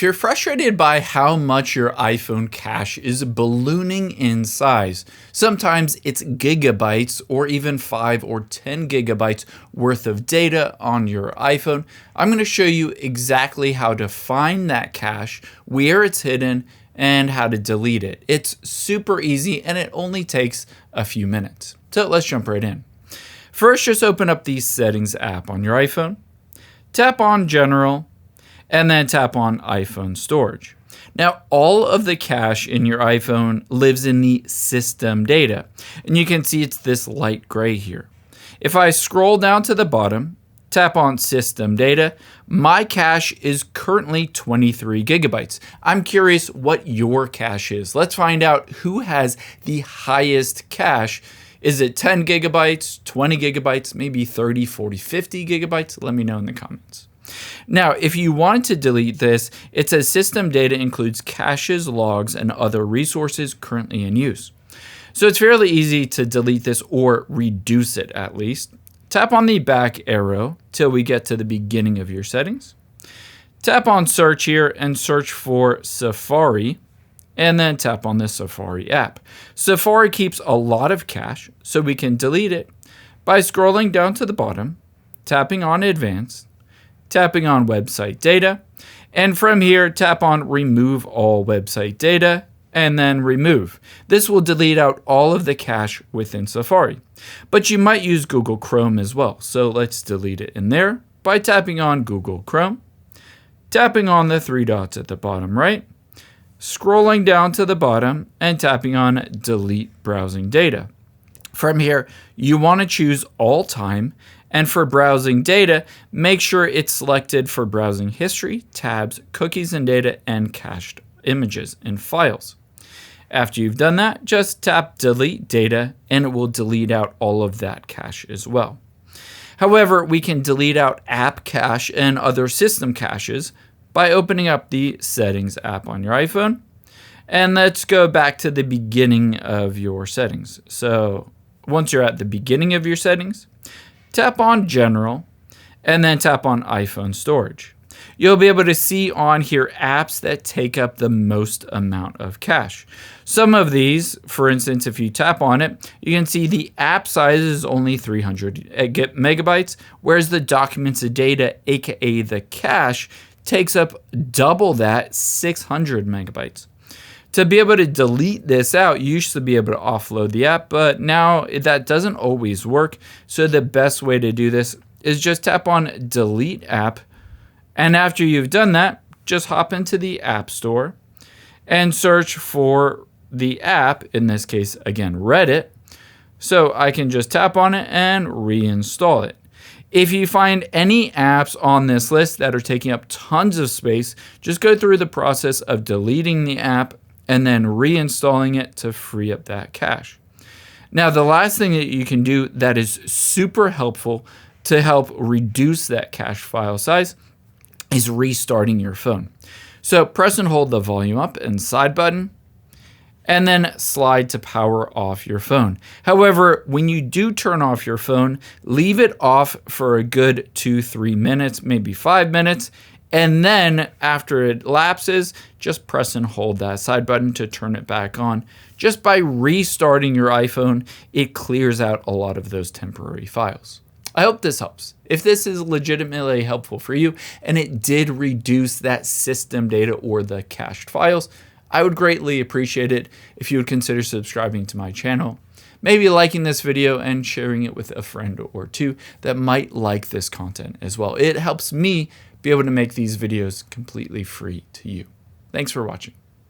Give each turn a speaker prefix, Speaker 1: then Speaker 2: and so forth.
Speaker 1: If you're frustrated by how much your iPhone cache is ballooning in size, sometimes it's gigabytes or even 5 or 10 gigabytes worth of data on your iPhone, I'm going to show you exactly how to find that cache, where it's hidden, and how to delete it. It's super easy and it only takes a few minutes. So let's jump right in. First, just open up the Settings app on your iPhone, tap on General, and then tap on iPhone Storage. Now, all of the cache in your iPhone lives in the system data, and you can see it's this light gray here. If I scroll down to the bottom, tap on System Data, my cache is currently 23 gigabytes. I'm curious what your cache is. Let's find out who has the highest cache. Is it 10 gigabytes, 20 gigabytes, maybe 30, 40, 50 gigabytes? Let me know in the comments. Now, if you want to delete this, it says system data includes caches, logs, and other resources currently in use. So it's fairly easy to delete this or reduce it at least. Tap on the back arrow till we get to the beginning of your settings. Tap on search here and search for Safari, and then tap on the Safari app. Safari keeps a lot of cache, so we can delete it by scrolling down to the bottom, tapping on Advanced, tapping on Website Data, and from here, tap on Remove All Website Data, and then Remove. This will delete out all of the cache within Safari. But you might use Google Chrome as well, so let's delete it in there by tapping on Google Chrome, tapping on the three dots at the bottom right, scrolling down to the bottom, and tapping on Delete Browsing Data. From here, you want to choose All Time, and for browsing data, make sure it's selected for browsing history, tabs, cookies and data, and cached images and files. After you've done that, just tap Delete Data, and it will delete out all of that cache as well. However, we can delete out app cache and other system caches by opening up the Settings app on your iPhone. And let's go back to the beginning of your settings. So once you're at the beginning of your settings, tap on General, and then tap on iPhone Storage. You'll be able to see on here apps that take up the most amount of cache. Some of these, for instance, if you tap on it, you can see the app size is only 300 megabytes, whereas the documents and data, aka the cache, takes up double that, 600 megabytes. To be able to delete this out, you used to be able to offload the app, but now that doesn't always work. So the best way to do this is just tap on Delete App. And after you've done that, just hop into the App Store and search for the app, in this case, again, Reddit. So I can just tap on it and reinstall it. If you find any apps on this list that are taking up tons of space, just go through the process of deleting the app and then reinstalling it to free up that cache. Now, the last thing that you can do that is super helpful to help reduce that cache file size is restarting your phone. So press and hold the volume up and side button, and then slide to power off your phone. However, when you do turn off your phone, leave it off for a good 2-3 minutes, maybe 5 minutes, and then after it lapses, just press and hold that side button to turn it back on. Just by restarting your iPhone, it clears out a lot of those temporary files. I hope this helps. If this is legitimately helpful for you and it did reduce that system data or the cached files, I would greatly appreciate it if you would consider subscribing to my channel, maybe liking this video and sharing it with a friend or two that might like this content as well. It helps me be able to make these videos completely free to you. Thanks for watching.